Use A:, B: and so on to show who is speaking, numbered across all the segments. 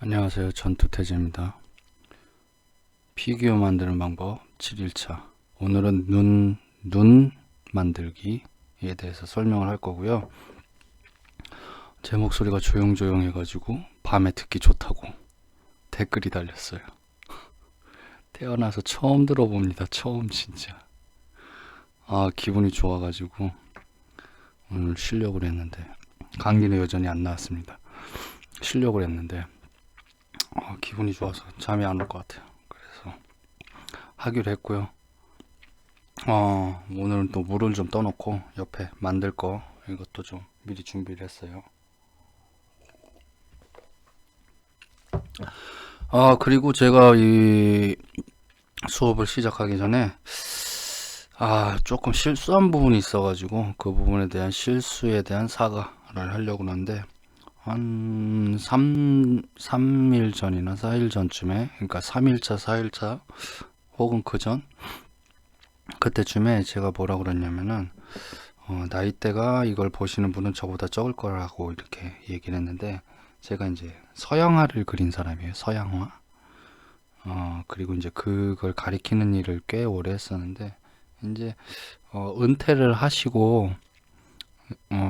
A: 안녕하세요. 전투태제입니다. 피규어 만드는 방법 7일차. 오늘은 눈 만들기에 대해서 설명을 할 거고요. 제 목소리가 조용조용 해가지고 밤에 듣기 좋다고 댓글이 달렸어요. 태어나서 처음 들어봅니다. 처음 진짜. 기분이 좋아가지고 오늘 쉬려고 했는데 감기는 여전히 안 나왔습니다. 쉬려고 했는데 기분이 좋아서 잠이 안 올 것 같아요. 그래서 하기로 했고요. 오늘은 또 물을 좀 떠놓고 옆에 만들 거 이것도 좀 미리 준비를 했어요. 그리고 제가 이 수업을 시작하기 전에 조금 실수한 부분이 있어가지고 그 부분에 대한 실수에 대한 사과를 하려고 하는데 한 3일 전이나 4일 전쯤에, 그러니까 3일차, 4일차 혹은 그 전 그때쯤에 제가 뭐라 그랬냐면은 나이대가 이걸 보시는 분은 저보다 적을 거라고 이렇게 얘기를 했는데, 제가 이제 서양화를 그린 사람이에요. 서양화. 그리고 이제 그걸 가리키는 일을 꽤 오래 했었는데, 이제 은퇴를 하시고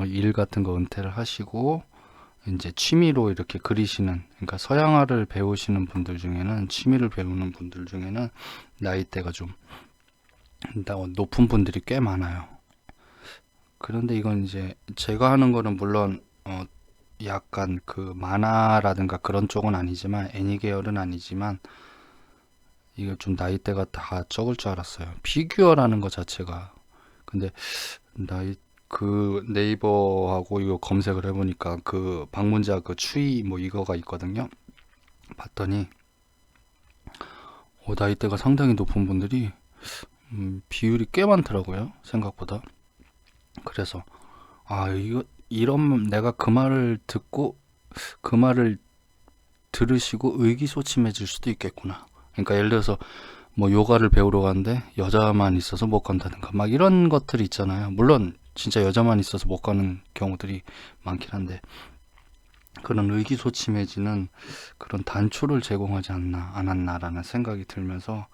A: 일 같은 거 은퇴를 하시고 이제 취미로 이렇게 그리시는, 그러니까 서양화를 배우시는 분들 중에는, 취미를 배우는 분들 중에는 나이대가 좀 높은 분들이 꽤 많아요. 그런데 이건 이제 제가 하는 거는 물론 약간 그 만화라든가 그런 쪽은 아니지만, 애니 계열은 아니지만, 이거 좀 나이대가 다 적을 줄 알았어요. 피규어라는 것 자체가. 근데 나이 그 네이버하고 이거 검색을 해보니까 그 방문자 그 추이 뭐 이거가 있거든요. 봤더니 나이대가 상당히 높은 분들이 비율이 꽤 많더라고요. 생각보다. 그래서 이거 이런, 내가 그 말을 듣고 그 말을 들으시고 의기소침해질 수도 있겠구나. 그러니까 예를 들어서 뭐 요가를 배우러 가는데 여자만 있어서 못 간다든가 막 이런 것들이 있잖아요. 물론 진짜 여자만 있어서 못 가는 경우들이 많긴 한데, 그런 의기소침해지는 그런 단초를 제공하지 않았나라는 생각이 들면서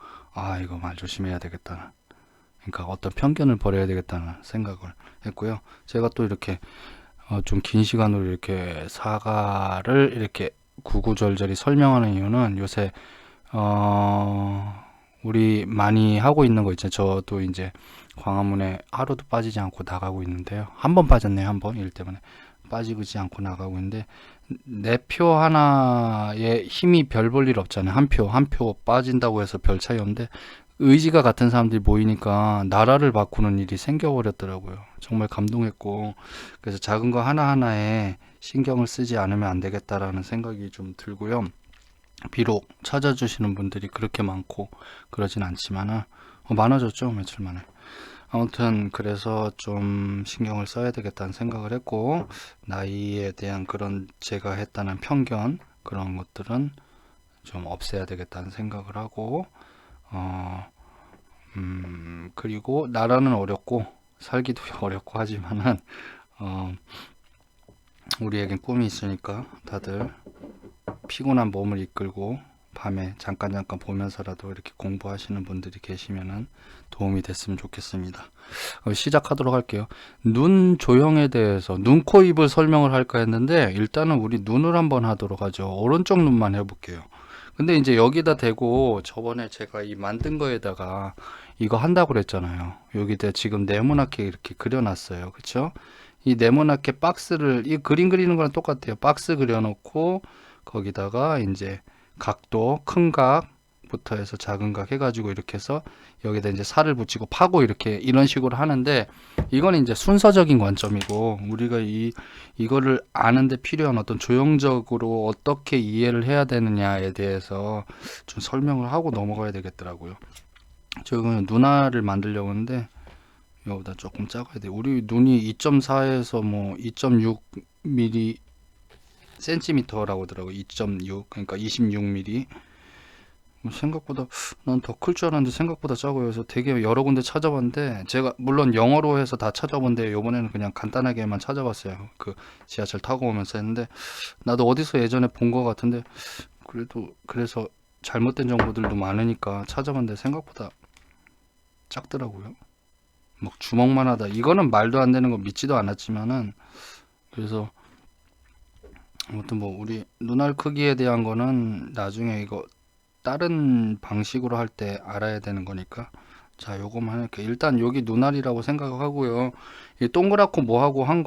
A: 이거 말 조심해야 되겠다. 그러니까 어떤 편견을 버려야 되겠다는 생각을 했고요. 제가 또 이렇게 좀 긴 시간으로 이렇게 사과를 이렇게 구구절절히 설명하는 이유는, 요새 우리 많이 하고 있는 거 있잖아요. 저도 이제 광화문에 하루도 빠지지 않고 나가고 있는데요. 한 번 빠졌네요. 한 번 일 때문에 빠지지 않고 나가고 있는데, 내 표 하나에 힘이 별 볼 일 없잖아요. 한 표 빠진다고 해서 별 차이 없는데, 의지가 같은 사람들이 모이니까 나라를 바꾸는 일이 생겨버렸더라고요. 정말 감동했고, 그래서 작은 거 하나하나에 신경을 쓰지 않으면 안 되겠다라는 생각이 좀 들고요. 비록 찾아주시는 분들이 그렇게 많고 그러진 않지만은 많아졌죠, 며칠 만에. 아무튼 그래서 좀 신경을 써야 되겠다는 생각을 했고, 나이에 대한 그런 제가 했다는 편견, 그런 것들은 좀 없애야 되겠다는 생각을 하고, 그리고 나라는 어렵고 살기도 어렵고 하지만은 우리에겐 꿈이 있으니까 다들 피곤한 몸을 이끌고 밤에 잠깐 보면서라도 이렇게 공부하시는 분들이 계시면은 도움이 됐으면 좋겠습니다. 시작하도록 할게요. 눈 조형에 대해서, 눈, 코, 입을 설명을 할까 했는데 일단은 우리 눈을 한번 하도록 하죠. 오른쪽 눈만 해볼게요. 근데 이제 여기다 대고, 저번에 제가 이 만든 거에다가 이거 한다고 그랬잖아요. 여기다 지금 네모나게 이렇게 그려놨어요. 그쵸? 이 네모나게 박스를, 이 그림 그리는 거랑 똑같아요. 박스 그려놓고 거기다가 이제 각도, 큰 각부터 해서 작은 각 해가지고 이렇게 해서 여기다 이제 살을 붙이고 파고 이렇게 이런 식으로 하는데, 이건 이제 순서적인 관점이고, 우리가 이거를 아는데 필요한 어떤 조형적으로 어떻게 이해를 해야 되느냐에 대해서 좀 설명을 하고 넘어가야 되겠더라고요. 지금 눈알을 만들려고 하는데 이거보다 조금 작아야 돼. 우리 눈이 2.4에서 뭐 2.6mm 센티미터라고 하더라고. 2.6, 그러니까 26mm. 생각보다 난 더 클 줄 알았는데 생각보다 작아요. 그래서 되게 여러 군데 찾아봤는데 제가 물론 영어로 해서 다 찾아본데 요번에는 그냥 간단하게만 찾아봤어요. 그 지하철 타고 오면서 했는데 나도 어디서 예전에 본 것 같은데 그래도 그래서 잘못된 정보들도 많으니까 찾아봤는데 생각보다 작더라고요. 막 주먹만 하다. 이거는 말도 안 되는 거 믿지도 않았지만은 그래서 아무튼 뭐 우리 눈알 크기에 대한 거는 나중에 이거 다른 방식으로 할 때 알아야 되는 거니까 자 요거만 이렇게 일단 여기 눈알이라고 생각하고요. 이 동그랗고 뭐하고 한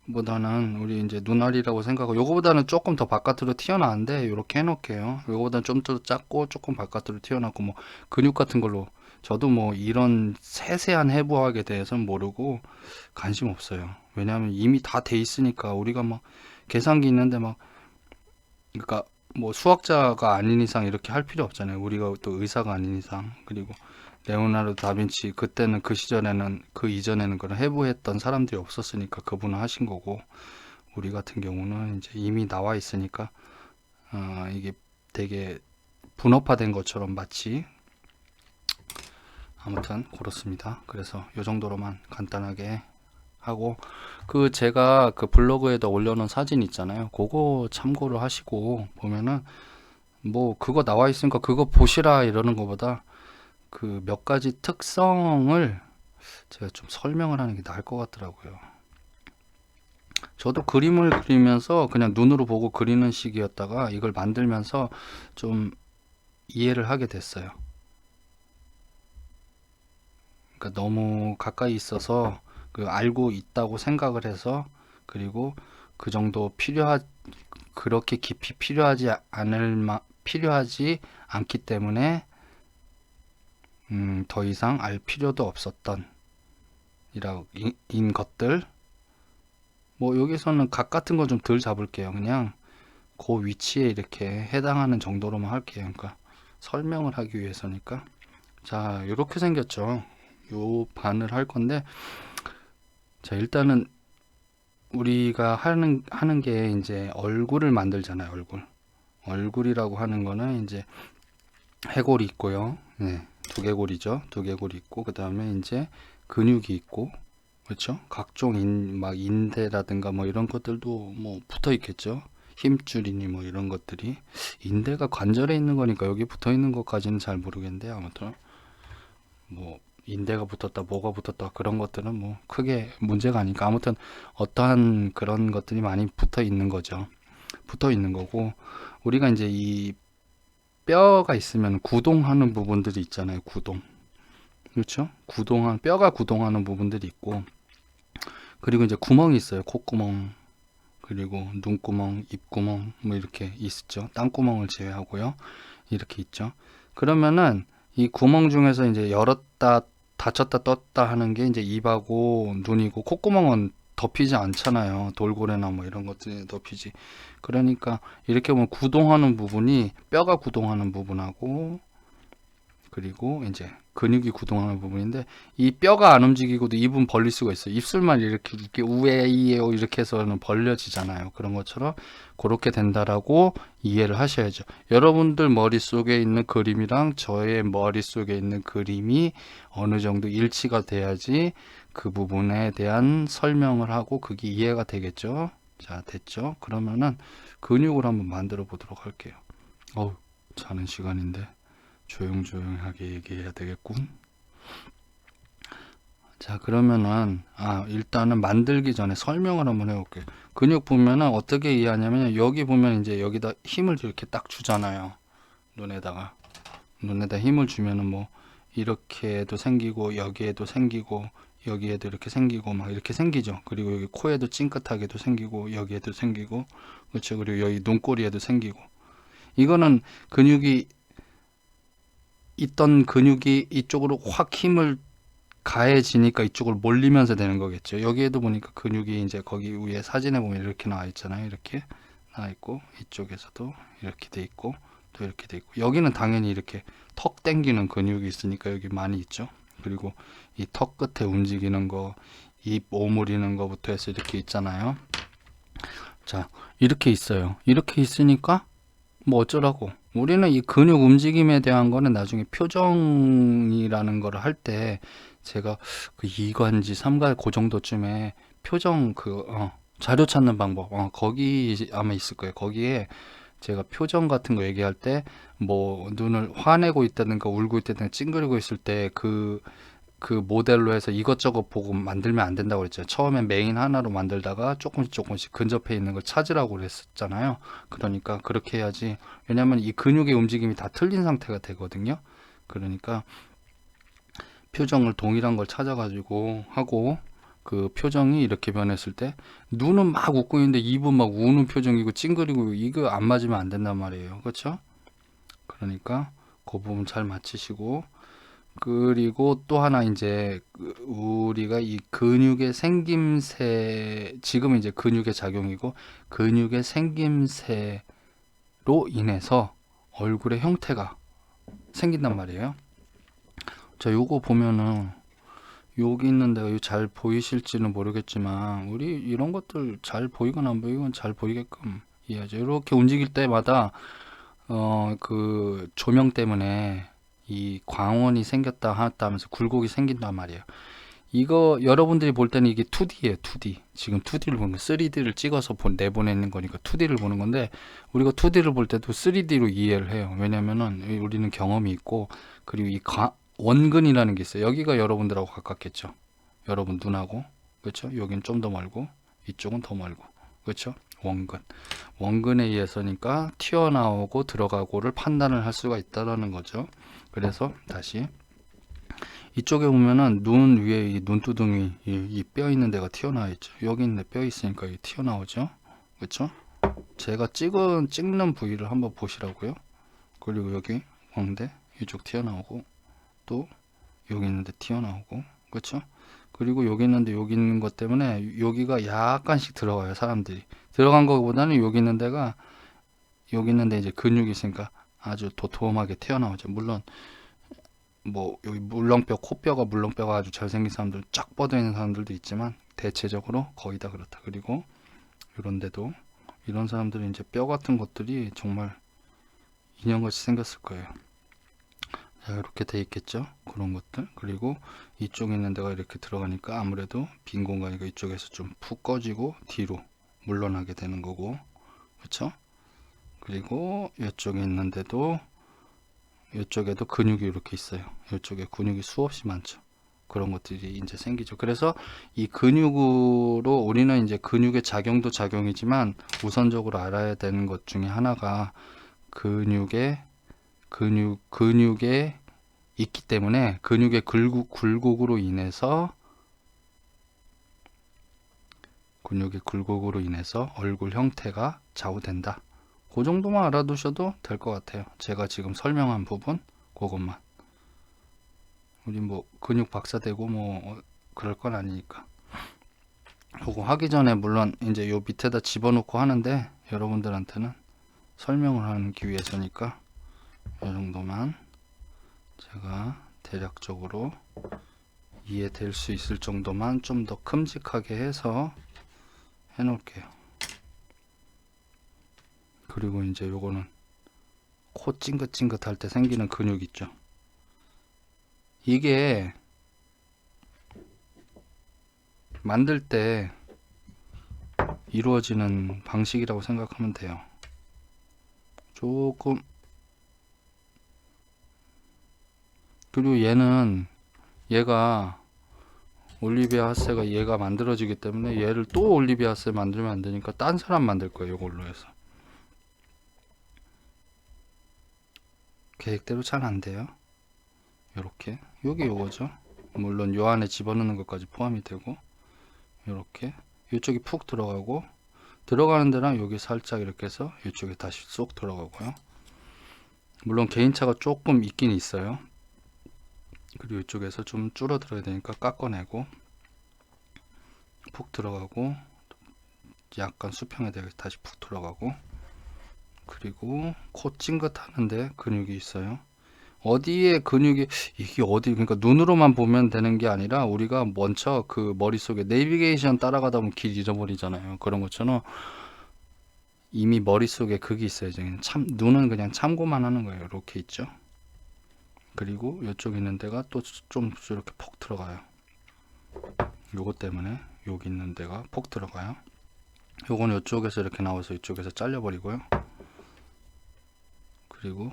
A: 거보다는 우리 이제 눈알이라고 생각하고 요거보다는 조금 더 바깥으로 튀어나왔는데 요렇게 해놓을게요. 요거보다는 좀 더 작고 조금 바깥으로 튀어나왔고 뭐 근육 같은 걸로 저도 뭐 이런 세세한 해부학에 대해서는 모르고 관심 없어요. 왜냐하면 이미 다 돼 있으니까 우리가 막 계산기 있는데 막 그러니까 뭐 수학자가 아닌 이상 이렇게 할 필요 없잖아요. 우리가 또 의사가 아닌 이상. 그리고 레오나르도 다빈치 그때는 그 시절에는 그 이전에는 그런 해부했던 사람들이 없었으니까 그분은 하신 거고 우리 같은 경우는 이제 이미 나와 있으니까 이게 되게 분업화된 것처럼 마치 아무튼 그렇습니다. 그래서 요 정도로만 간단하게 하고 그 제가 그 블로그에다 올려놓은 사진 있잖아요. 그거 참고를 하시고 보면은 뭐 그거 나와 있으니까 그거 보시라 이러는 것보다 그 몇 가지 특성을 제가 좀 설명을 하는 게 나을 것 같더라고요. 저도 그림을 그리면서 그냥 눈으로 보고 그리는 식이었다가 이걸 만들면서 좀 이해를 하게 됐어요. 그러니까 너무 가까이 있어서 그 알고 있다고 생각을 해서 그리고 그 정도 그렇게 깊이 필요하지 않기 때문에 더 이상 알 필요도 없었던 인 것들 뭐 여기서는 각 같은 건 좀 덜 잡을게요. 그냥 그 위치에 이렇게 해당하는 정도로만 할게요. 그러니까 설명을 하기 위해서니까 자 이렇게 생겼죠. 요 반을 할 건데 자 일단은 우리가 하는 게 이제 얼굴을 만들잖아요. 얼굴이라고 하는 거는 이제 해골이 있고요. 네, 두개골이죠. 두개골이 있고 그 다음에 이제 근육이 있고 그렇죠. 각종 막 인대라든가 뭐 이런 것들도 뭐 붙어 있겠죠. 힘줄이니 뭐 이런 것들이 인대가 관절에 있는 거니까 여기 붙어 있는 것까지는 잘 모르겠는데 아무튼 뭐 인대가 붙었다 뭐가 붙었다 그런 것들은 뭐 크게 문제가 아니까 아무튼 어떠한 그런 것들이 많이 붙어 있는 거죠. 붙어 있는 거고 우리가 이제 이 뼈가 있으면 구동하는 부분들이 있잖아요. 그렇죠? 뼈가 구동하는 부분들이 있고 그리고 이제 구멍이 있어요. 콧구멍 그리고 눈구멍, 입구멍 뭐 이렇게 있죠. 땅구멍을 제외하고요. 이렇게 있죠. 그러면은 이 구멍 중에서 이제 열었다 닫혔다 떴다 하는 게 이제 입하고 눈이고 콧구멍은 덮이지 않잖아요. 돌고래나 뭐 이런 것들이 덮이지. 그러니까 이렇게 보면 구동하는 부분이 뼈가 구동하는 부분하고 그리고 이제 근육이 구동하는 부분인데 이 뼈가 안 움직이고도 입은 벌릴 수가 있어요. 입술만 이렇게 우에이에오 이렇게 해서는 벌려지잖아요. 그런 것처럼 그렇게 된다라고 이해를 하셔야죠. 여러분들 머릿속에 있는 그림이랑 저의 머릿속에 있는 그림이 어느 정도 일치가 돼야지 그 부분에 대한 설명을 하고 그게 이해가 되겠죠. 자, 됐죠? 그러면은 근육을 한번 만들어 보도록 할게요. 자는 시간인데. 조용조용하게 얘기해야 되겠군. 자 그러면은 일단은 만들기 전에 설명을 한번 해볼게요. 근육 보면은 어떻게 이해하냐면 여기 보면 이제 여기다 힘을 이렇게 딱 주잖아요. 눈에다 힘을 주면은 뭐 이렇게도 생기고 여기에도 생기고 여기에도 이렇게 생기고 막 이렇게 생기죠. 그리고 여기 코에도 찡긋하게도 생기고 여기에도 생기고 그렇죠. 그리고 여기 눈꼬리에도 생기고 이거는 근육이 있던 근육이 이쪽으로 확 힘을 가해지니까 이쪽으로 몰리면서 되는 거겠죠. 여기에도 보니까 근육이 이제 거기 위에 사진에 보면 이렇게 나와 있잖아요. 이렇게 나와 있고 이쪽에서도 이렇게 돼 있고 또 이렇게 돼 있고 여기는 당연히 이렇게 턱 당기는 근육이 있으니까 여기 많이 있죠. 그리고 이 턱 끝에 움직이는 거, 입 오므리는 거부터 해서 이렇게 있잖아요. 자, 이렇게 있어요. 이렇게 있으니까 뭐 어쩌라고 우리는 이 근육 움직임에 대한 거는 나중에 표정이라는 거를 할 때 제가 그 2관지 3관 그 정도쯤에 표정 자료 찾는 방법 거기 아마 있을 거예요. 거기에 제가 표정 같은 거 얘기할 때 뭐 눈을 화내고 있다든가 울고 있다든가 찡그리고 있을 때 그 모델로 해서 이것저것 보고 만들면 안 된다고 그랬죠. 처음엔 메인 하나로 만들다가 조금씩 근접해 있는 걸 찾으라고 그랬었잖아요. 그러니까 그렇게 해야지. 왜냐면 이 근육의 움직임이 다 틀린 상태가 되거든요. 그러니까 표정을 동일한 걸 찾아가지고 하고, 그 표정이 이렇게 변했을 때 눈은 막 웃고 있는데 입은 막 우는 표정이고 찡그리고, 이거 안 맞으면 안 된단 말이에요. 그렇죠? 그러니까 그 부분 잘 맞추시고, 그리고 또 하나 이제 우리가 이 근육의 생김새, 지금 이제 근육의 작용이고, 근육의 생김새로 인해서 얼굴의 형태가 생긴단 말이에요. 자, 요거 보면은 여기 있는 데가 이거 잘 보이실지는 모르겠지만, 우리 이런 것들 잘 보이건 안 보이건 잘 보이게끔 이해하죠. 이렇게 움직일 때마다 그 조명 때문에 이 광원이 생겼다 하다 하면서 굴곡이 생긴단 말이에요. 이거 여러분들이 볼 때는 이게 2D예요. 2D. 지금 2D를 보는 거, 3D를 찍어서 내보내는 거니까 2D를 보는 건데, 우리가 2D를 볼 때도 3D로 이해를 해요. 왜냐면은 우리는 경험이 있고, 그리고 이 원근이라는 게 있어요. 여기가 여러분들하고 가깝겠죠. 여러분 눈하고. 그렇죠? 여긴 좀 더 멀고 이쪽은 더 멀고. 그렇죠? 원근. 원근에 의해서니까 튀어나오고 들어가고를 판단을 할 수가 있다라는 거죠. 그래서 다시 이쪽에 보면은 눈 위에 이 눈두덩이, 이 뼈 있는 데가 튀어나와 있죠. 여기 있는 뼈 있으니까 이게 튀어나오죠. 그렇죠? 제가 찍는 부위를 한번 보시라고요. 그리고 여기 광대 이쪽 튀어나오고, 또 여기 있는데 튀어나오고, 그렇죠? 그리고 여기 있는데 여기 있는 것 때문에 여기가 약간씩 들어가요. 사람들이 들어간 것보다는 여기 있는 데가, 여기 있는데 이제 근육이 있으니까 아주 도톰하게 튀어나오죠. 물론 뭐 여기 물렁뼈, 코뼈가 물렁뼈가 아주 잘생긴 사람들, 쫙 뻗어 있는 사람들도 있지만 대체적으로 거의 다 그렇다. 그리고 이런 데도 이런 사람들은 이제 뼈 같은 것들이 정말 인형같이 생겼을 거예요. 자, 이렇게 돼 있겠죠. 그런 것들. 그리고 이쪽에 있는 데가 이렇게 들어가니까 아무래도 빈 공간이니까 이쪽에서 좀 푹 꺼지고 뒤로 물러나게 되는 거고, 그렇죠? 그리고 이쪽에 있는데도, 이쪽에도 근육이 이렇게 있어요. 이쪽에 근육이 수없이 많죠. 그런 것들이 이제 생기죠. 그래서 이 근육으로 우리는 이제 근육의 작용도 작용이지만 우선적으로 알아야 되는 것 중에 하나가 근육에 있기 때문에 근육의 굴곡으로 인해서 얼굴 형태가 좌우된다. 그 정도만 알아두셔도 될 것 같아요. 제가 지금 설명한 부분 그것만. 우리 뭐 근육 박사 되고 뭐 그럴 건 아니니까. 그거 하기 전에 물론 이제 요 밑에다 집어넣고 하는데, 여러분들한테는 설명을 하기 위해서니까 이 정도만 제가 대략적으로 이해될 수 있을 정도만 좀 더 큼직하게 해서 해 놓을게요. 그리고 이제 요거는 코 찡긋찡긋 할 때 생기는 근육 있죠. 이게 만들 때 이루어지는 방식이라고 생각하면 돼요. 조금. 그리고 얘가 올리비아 하세가 얘가 만들어지기 때문에 얘를 또 올리비아 하세 만들면 안 되니까 딴 사람 만들 거예요. 이걸로 해서 계획대로 잘 안 돼요. 요렇게 요게 요거죠. 물론 요 안에 집어넣는 것까지 포함이 되고, 요렇게 이쪽이 푹 들어가고, 들어가는 데랑 여기 살짝 이렇게 해서 이쪽에 다시 쏙 들어가고요. 물론 개인차가 조금 있긴 있어요. 그리고 이쪽에서 좀 줄어들어야 되니까 깎아내고, 푹 들어가고, 약간 수평에 대해 다시 푹 들어가고, 그리고 코 찡긋하는데 근육이 있어요. 어디에 근육이, 이게 어디, 그러니까 눈으로만 보면 되는 게 아니라 우리가 먼저 그 머릿속에 내비게이션 따라가다 보면 길 잃어버리잖아요. 그런 것처럼 이미 머릿속에 그게 있어요. 눈은 그냥 참고만 하는 거예요. 이렇게 있죠. 그리고 이쪽 있는 데가 또 좀 이렇게 폭 들어가요. 요것 때문에 여기 있는 데가 폭 들어가요. 요거는 이쪽에서 이렇게 나와서 이쪽에서 잘려버리고요. 그리고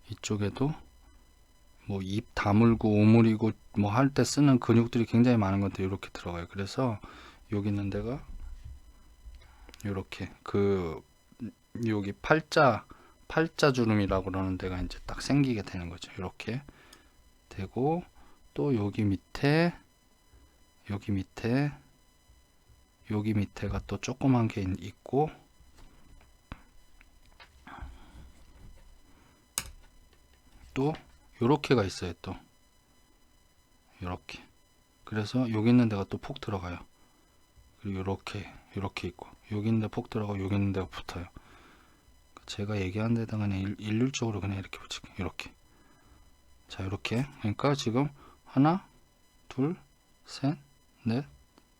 A: 이쪽에도 뭐 입 다물고 오므리고 뭐 할 때 쓰는 근육들이 굉장히 많은 것들이 이렇게 들어가요. 그래서 여기 있는 데가 이렇게 여기 팔자주름이라고 그러는 데가 이제 딱 생기게 되는 거죠. 이렇게 되고 또 여기 밑에가 또 조그만 게 있고 또 요렇게가 있어요. 또 요렇게. 그래서 여기 있는 데가 또 폭 들어가요. 그리고 요렇게 있고 여기 있는 데 폭 들어가고 여기 있는 데가 붙어요. 제가 얘기한 데다가 그냥 일률적으로 그냥 이렇게 붙일게요. 이렇게. 자, 이렇게. 그러니까 지금 하나, 둘, 셋, 넷,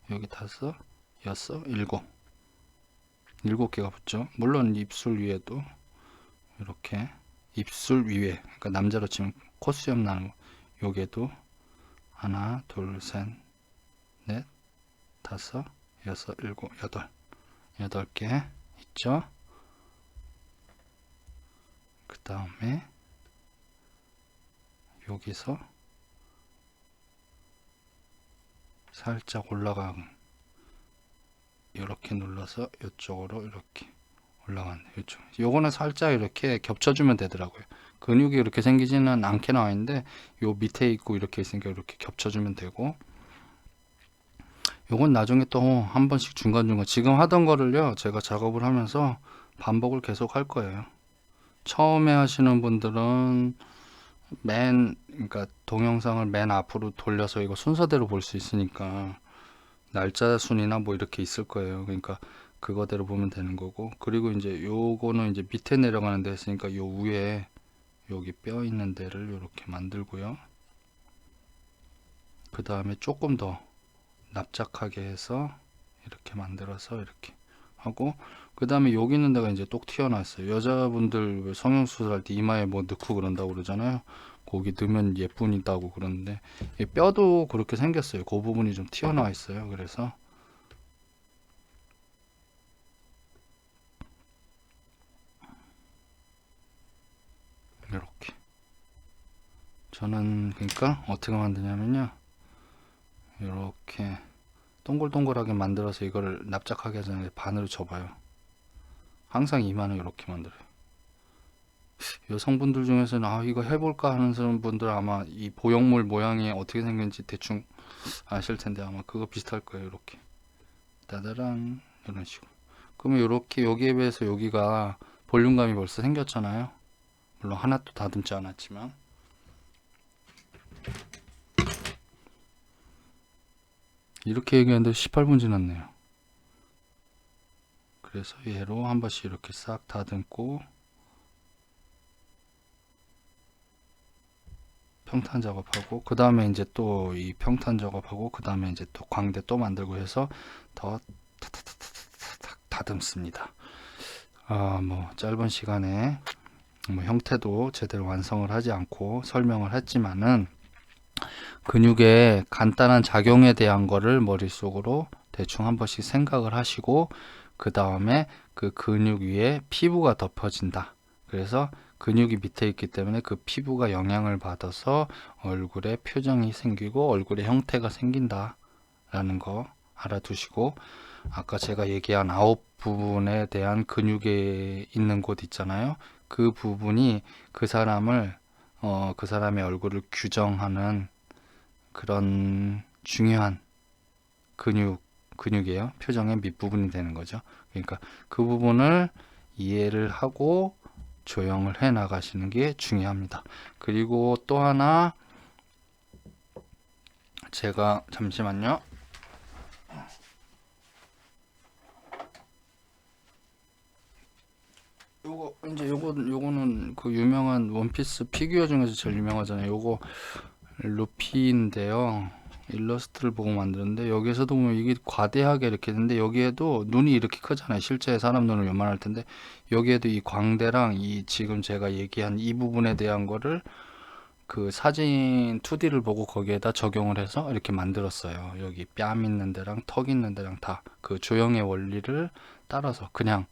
A: 여기 다섯, 여섯, 일곱 개가 붙죠. 물론 입술 위에도 이렇게 입술 위에, 그러니까 남자로 치면 콧수염 나는 거. 여기에도 하나, 둘, 셋, 넷, 다섯, 여섯, 일곱, 여덟 개 있죠. 그 다음에 여기서 살짝 올라가는, 이렇게 눌러서 이쪽으로 이렇게 올라가는, 이쪽. 요거는 살짝 이렇게 겹쳐주면 되더라고요. 근육이 이렇게 생기지는 않게 나와 있는데 요 밑에 있고 이렇게 있으니까 이렇게 겹쳐주면 되고, 요건 나중에 또 한 번씩 중간중간 지금 하던 거를요 제가 작업을 하면서 반복을 계속 할 거예요. 처음에 하시는 분들은 그러니까 동영상을 맨 앞으로 돌려서 이거 순서대로 볼 수 있으니까 날짜 순이나 뭐 이렇게 있을 거예요. 그러니까 그거대로 보면 되는 거고, 그리고 이제 요거는 이제 밑에 내려가는 데 있으니까 요 위에 여기 뼈 있는 데를 이렇게 만들고요. 그 다음에 조금 더 납작하게 해서 이렇게 만들어서 이렇게 하고, 그 다음에 여기 있는 데가 이제 똑 튀어나왔어요. 여자분들 성형수술 할 때 이마에 뭐 넣고 그런다고 그러잖아요. 거기 넣으면 예쁘다고 그러는데 뼈도 그렇게 생겼어요. 그 부분이 좀 튀어나와 있어요. 그래서 이렇게 저는 그러니까 어떻게 만드냐면요, 이렇게 동글동글하게 만들어서 이거를 납작하게 하잖아요. 반으로 접어요. 항상 이마는 이렇게 만들어요. 여성분들 중에서는 이거 해볼까 하는 분들 아마 이 보형물 모양이 어떻게 생겼는지 대충 아실 텐데 아마 그거 비슷할 거예요. 이렇게 따다란 이런 식으로. 그러면 이렇게 여기에 비해서 여기가 볼륨감이 벌써 생겼잖아요. 물론 하나도 다듬지 않았지만. 이렇게 얘기하는데 18분 지났네요. 그래서 얘로 한 번씩 이렇게 싹 다듬고 평탄 작업하고, 그 다음에 이제 또 이 평탄 작업하고, 그 다음에 이제 또 광대 또 만들고 해서 더 다듬습니다. 뭐 짧은 시간에 뭐 형태도 제대로 완성을 하지 않고 설명을 했지만은 근육의 간단한 작용에 대한 거를 머릿속으로 대충 한 번씩 생각을 하시고, 그 다음에 그 근육 위에 피부가 덮어진다. 그래서 근육이 밑에 있기 때문에 그 피부가 영향을 받아서 얼굴에 표정이 생기고 얼굴의 형태가 생긴다 라는 거 알아두시고, 아까 제가 얘기한 9부분에 대한 근육에 있는 곳 있잖아요. 그 부분이 그 사람을 그 사람의 얼굴을 규정하는 그런 중요한 근육이에요. 표정의 밑부분이 되는 거죠. 그러니까 그 부분을 이해를 하고 조형을 해 나가시는 게 중요합니다. 그리고 또 하나, 제가 잠시만요. 요거는 그 유명한 원피스 피규어 중에서 제일 유명하잖아요. 요거 루피인데요. 일러스트를 보고 만드는데 여기에서도 보면 이게 과대하게 이렇게 되는데 여기에도 눈이 이렇게 크잖아요. 실제 사람 눈은 요만할 텐데 여기에도 이 광대랑 이 지금 제가 얘기한 이 부분에 대한 거를 그 사진 2D를 보고 거기에다 적용을 해서 이렇게 만들었어요. 여기 뺨 있는 데랑 턱 있는 데랑 다 그 조형의 원리를 따라서 그냥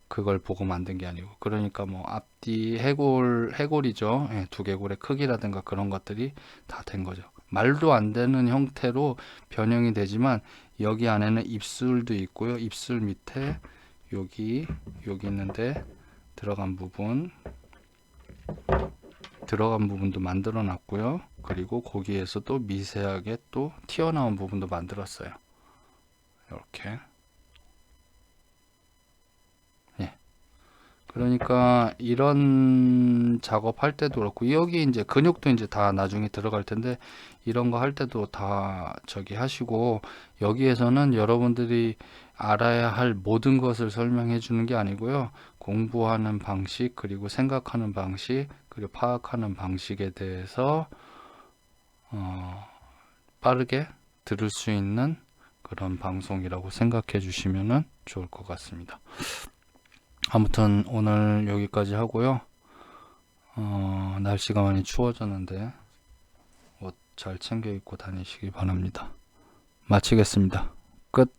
A: 그걸 보고 만든 게 아니고 그러니까 뭐 앞뒤 해골이죠. 예, 두개골의 크기라든가 그런 것들이 다 된 거죠. 말도 안 되는 형태로 변형이 되지만 여기 안에는 입술도 있고요. 입술 밑에 여기 있는데 들어간 부분도 만들어 놨고요. 그리고 거기에서 또 미세하게 또 튀어나온 부분도 만들었어요. 이렇게. 예. 그러니까 이런 작업할 때도 그렇고 여기 이제 근육도 이제 다 나중에 들어갈 텐데 이런 거 할 때도 다 저기 하시고 여기에서는 여러분들이 알아야 할 모든 것을 설명해 주는 게 아니고요. 공부하는 방식 그리고 생각하는 방식 그리고 파악하는 방식에 대해서 빠르게 들을 수 있는 그런 방송이라고 생각해 주시면 좋을 것 같습니다. 아무튼 오늘 여기까지 하고요. 날씨가 많이 추워졌는데 옷 잘 챙겨 입고 다니시기 바랍니다. 마치겠습니다. 끝.